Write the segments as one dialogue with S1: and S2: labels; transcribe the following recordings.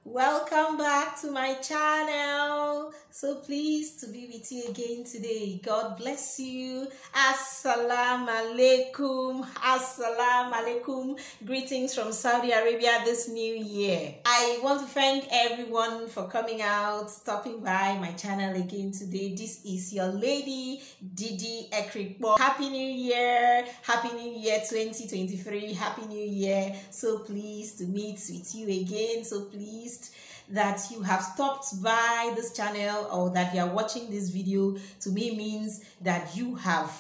S1: Welcome back to my channel. So pleased to be with you again today. God bless you. Assalamu alaikum. Assalamu alaikum. Greetings from Saudi Arabia this new year. I want to thank everyone for coming out, stopping by my channel again today. This is your lady Didi Ekrikbo. Happy New Year. Happy New Year 2023. Happy New Year. So pleased to meet with you again. So pleased that you have stopped by this channel or that you are watching this video. To me means that you have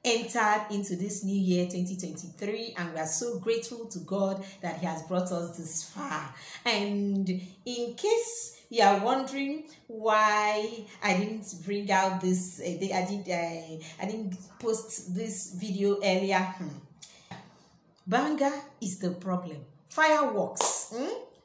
S1: entered into this new year 2023, and we are so grateful to God that He has brought us this far. And in case you are wondering why I didn't bring out this, I didn't post this video earlier. Banger is the problem. Fireworks,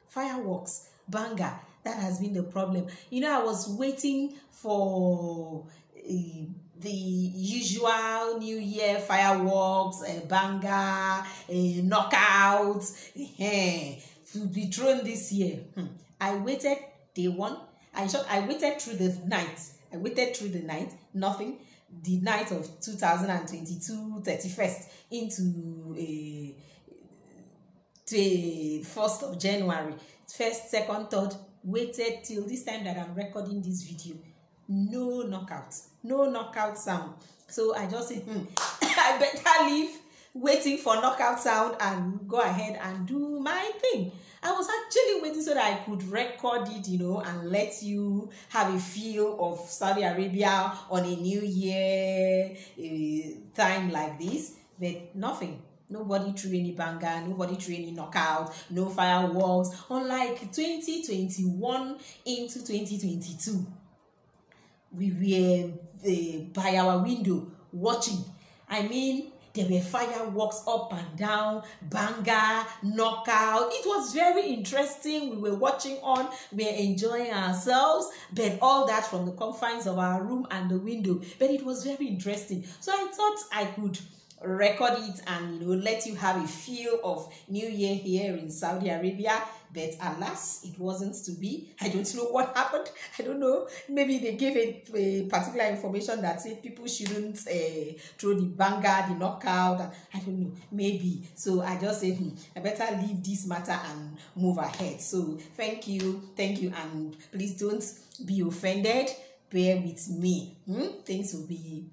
S1: fireworks, banger. That has been the problem. You know, I was waiting for the usual New Year fireworks, banger, knockout, to be thrown this year. I waited day one. I waited through the night. Nothing. The night of 2022, 31st into 1st of January, 1st, 2nd, 3rd, waited till this time that I'm recording this video. No knockout sound. So I just said, I better leave waiting for knockout sound and go ahead and do my thing. I was actually waiting so that I could record it, you know, and let you have a feel of Saudi Arabia on a new year time like this, but nothing. Nobody threw any banger, nobody threw any knockout, no fireworks. Unlike 2021 into 2022, we were by our window watching. I mean, there were fireworks up and down, banger, knockout. It was very interesting. We were watching on, we were enjoying ourselves, but all that from the confines of our room and the window. But it was very interesting. So I thought I could record it and, you know, let you have a feel of New Year here in Saudi Arabia. But alas, it wasn't to be. I don't know what happened. I don't know. Maybe they gave a particular information that said people shouldn't throw the banger, the knockout. I don't know. Maybe. So I just said, I better leave this matter and move ahead. So thank you, and please don't be offended. Bear with me. Things will be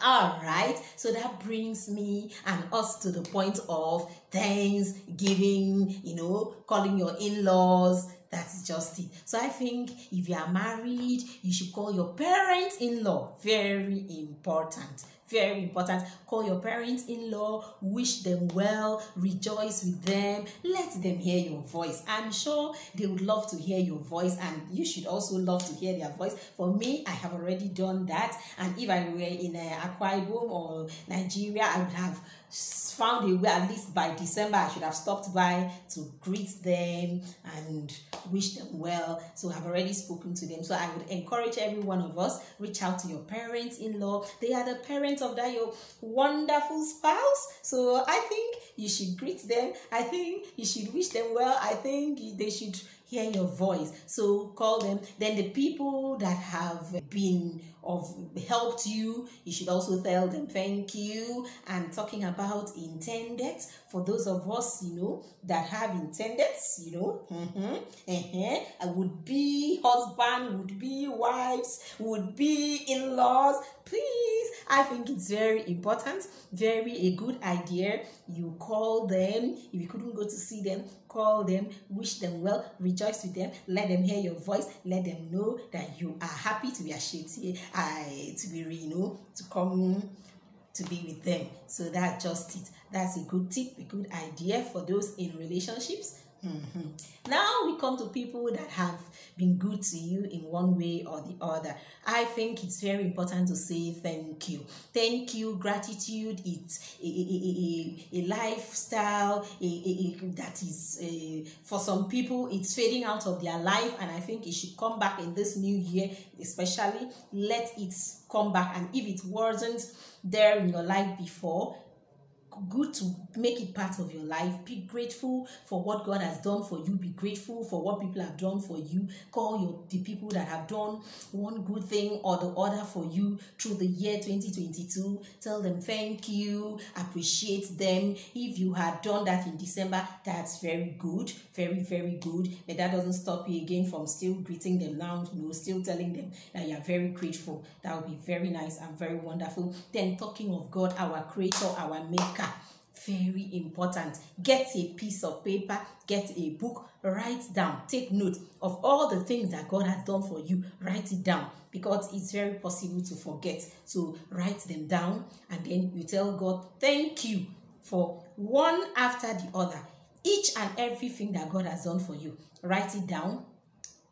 S1: all right. So that brings me and us to the point of Thanksgiving, you know, calling your in-laws. That's just it. So I think if you are married, you should call your parents-in-law. Very important. Very important. Call your parents-in-law, wish them well, rejoice with them, let them hear your voice. I'm sure they would love to hear your voice, and you should also love to hear their voice. For me, I have already done that, and if I were in Akwa Ibom or Nigeria, I would have found a way. At least by December, I should have stopped by to greet them and wish them well. So I've already spoken to them. So I would encourage every one of us, reach out to your parents-in-law. They are the parents of that your wonderful spouse. So I think you should greet them. I think you should wish them well. I think they should hear your voice. So call them. Then the people that have been helped you, you should also tell them thank you. And talking about intended, for those of us, you know, that have intended, you know, would be husband, would be wives, would be in-laws. Please, I think it's very important, a good idea. You call them. If you couldn't go to see them, call them, wish them well, rejoice with them, let them hear your voice, let them know that you are happy to be to come to be with them. So that's just it. That's a good tip, a good idea for those in relationships. Now we come to people that have been good to you in one way or the other. I think it's very important to say thank you. Thank you, gratitude. It's a lifestyle that is, for some people, it's fading out of their life, and I think it should come back in this new year, especially. Let it come back, and if it wasn't there in your life before, good to make it part of your life. Be grateful for what God has done for you. Be grateful for what people have done for you. Call the people that have done one good thing or the other for you through the year 2022. Tell them thank you, appreciate them. If you had done that in December, that's very good, very, very good. But that doesn't stop you again from still greeting them now, still telling them that you are very grateful. That would be very nice and very wonderful. Then talking of God, our creator, our maker, very important. Get a piece of paper, get a book, write down, take note of all the things that God has done for you. Write it down, because it's very possible to forget. So write them down, and then you tell God thank you for one after the other, each and everything that God has done for you. Write it down,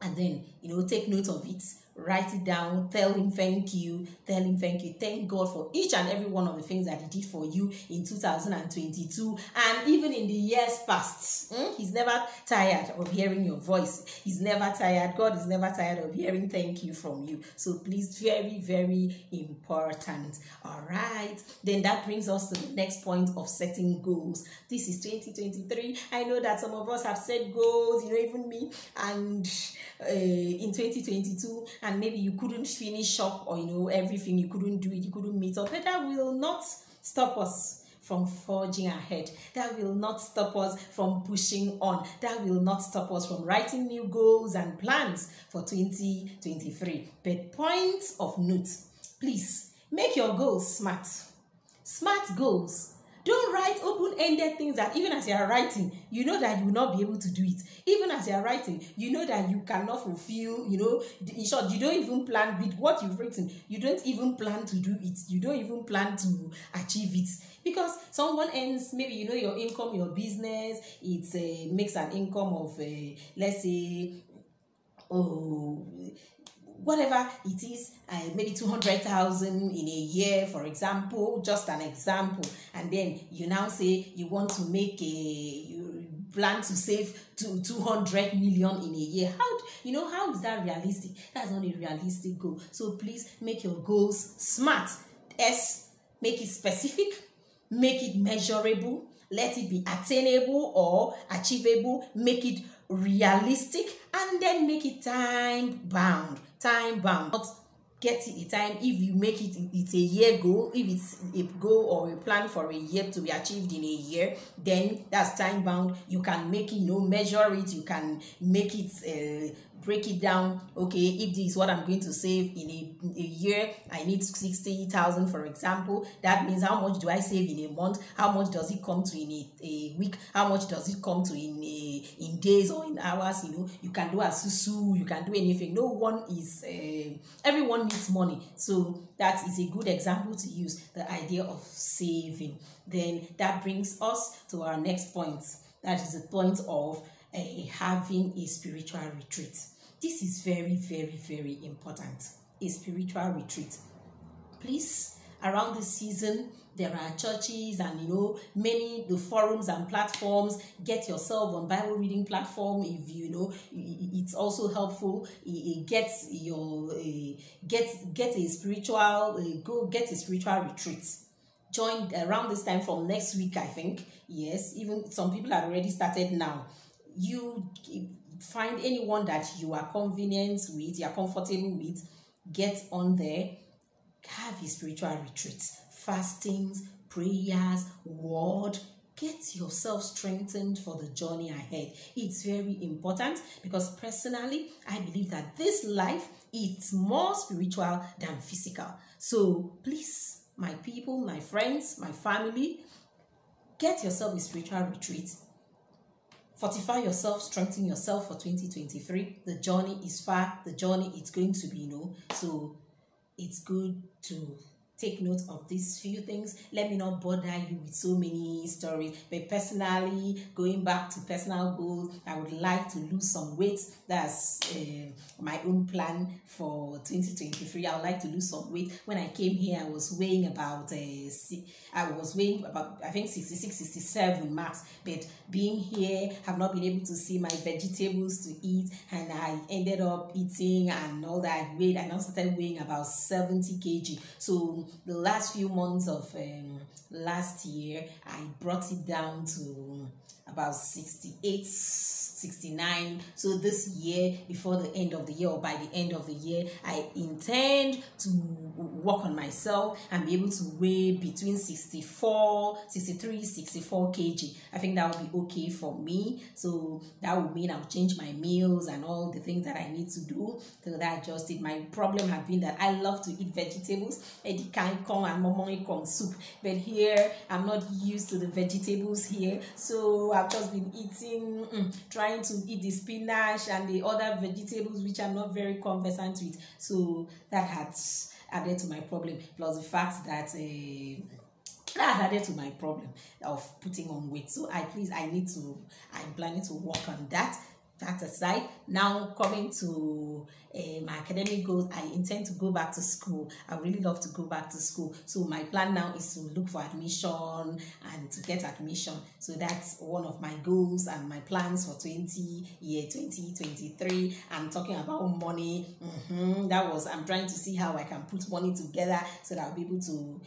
S1: and then take note of it. Write it down, tell him thank you, thank God for each and every one of the things that he did for you in 2022 and even in the years past. He's never tired of hearing your voice. He's never tired. God is never tired of hearing thank you from you. So please, very, very important. All right, then that brings us to the next point of setting goals. This is 2023. I know that some of us have set goals, even me, and in 2022, and maybe you couldn't finish up, or everything, you couldn't do it, you couldn't meet up. But that will not stop us from forging ahead. That will not stop us from pushing on. That will not stop us from writing new goals and plans for 2023. But points of note, please make your goals smart. Smart goals. Don't write open-ended things that even as you are writing, you know that you will not be able to do it. Even as you are writing, you know that you cannot fulfill, in short, you don't even plan with what you've written. You don't even plan to do it. You don't even plan to achieve it. Because someone else, maybe your income, your business, it makes an income of, let's say, whatever it is, maybe 200,000 in a year, for example, just an example. And then you now say you want to you plan to save 200 million in a year. How is that realistic? That's not a realistic goal. So please make your goals smart. Make it specific, make it measurable, let it be attainable or achievable, make it realistic, and then make it time bound. Not get a time. If you make it's a year goal. If it's a goal or a plan for a year to be achieved in a year, then that's time bound. You can make it, measure it. You can make it, break it down. Okay, if this is what I'm going to save in a year, I need 60,000, for example. That means how much do I save in a month? How much does it come to in a week? How much does it come to in days or in hours? You can do a susu, you can do anything. No one is, everyone needs money. So that is a good example to use, the idea of saving. Then that brings us to our next point. That is the point of having a spiritual retreat. This is very, very, very important. A spiritual retreat. Please, around this season, there are churches and the forums and platforms. Get yourself on Bible reading platform. If it's also helpful. Get a spiritual retreat. Join around this time from next week, I think. Yes, even some people have already started now. You find anyone that you are convenient with, you are comfortable with, get on there, have a spiritual retreat, fastings, prayers, word. Get yourself strengthened for the journey ahead. It's very important, because personally, I believe that this life is more spiritual than physical. So please, my people, my friends, my family, get yourself a spiritual retreat. Fortify yourself, strengthen yourself for 2023. The journey is far. The journey is going to be, so it's good to take note of these few things. Let me not bother you with so many stories. But personally, going back to personal goals, I would like to lose some weight. That's my own plan for 2023. I would like to lose some weight. When I came here, I was weighing about I think 66, 67 max. But being here, I've not been able to see my vegetables to eat, and I ended up eating and all that weight. I now started weighing about 70 kg. So So the last few months of last year, I brought it down to about 68, 69. So this year, before the end of the year, or by the end of the year, I intend to work on myself and be able to weigh between 63, 64 kg. I think that would be okay for me. So that would mean I'll change my meals and all the things that I need to do. So that just it. My problem had been that I love to eat vegetables, and soup, but here I'm not used to the vegetables here, so I've just been eating, trying to eat the spinach and the other vegetables which I'm not very conversant with. So that had added to my problem, plus the fact that that added to my problem of putting on weight. So I'm planning to work on that. That aside, now coming to my academic goals, I intend to go back to school. I really love to go back to school. So my plan now is to look for admission and to get admission. So that's one of my goals and my plans for 2023. I'm talking about money. I'm trying to see how I can put money together so that I'll be able to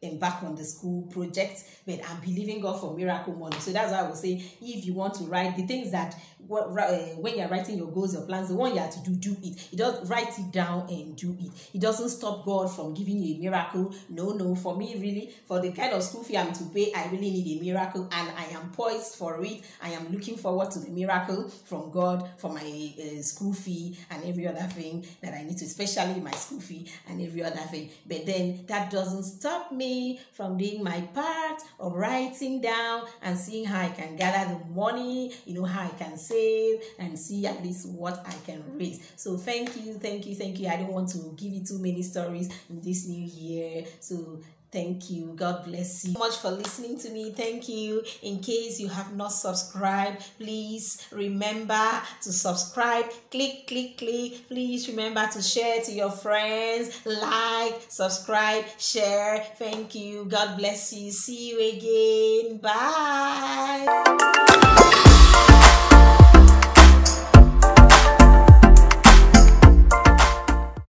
S1: embark on the school project. But I'm believing God for miracle money. So that's why I would say, if you want to write the things that when you're writing your goals, your plans, the one you have to do it. You just write it down and do it. It doesn't stop God from giving you a miracle. No, for me, really, for the kind of school fee I'm to pay, I really need a miracle, and I am poised for it. I am looking forward to the miracle from God for my school fee and every other thing that I need to, especially my school fee and every other thing. But then that doesn't stop me from doing my part of writing down and seeing how I can gather the money, how I can save and see at least what I can raise. So thank you. I don't want to give you too many stories in this new year. So thank you. God bless you so much for listening to me. Thank you. In case you have not subscribed, please remember to subscribe. Click. Please remember to share to your friends. Like, subscribe, share. Thank you. God bless you. See you again. Bye.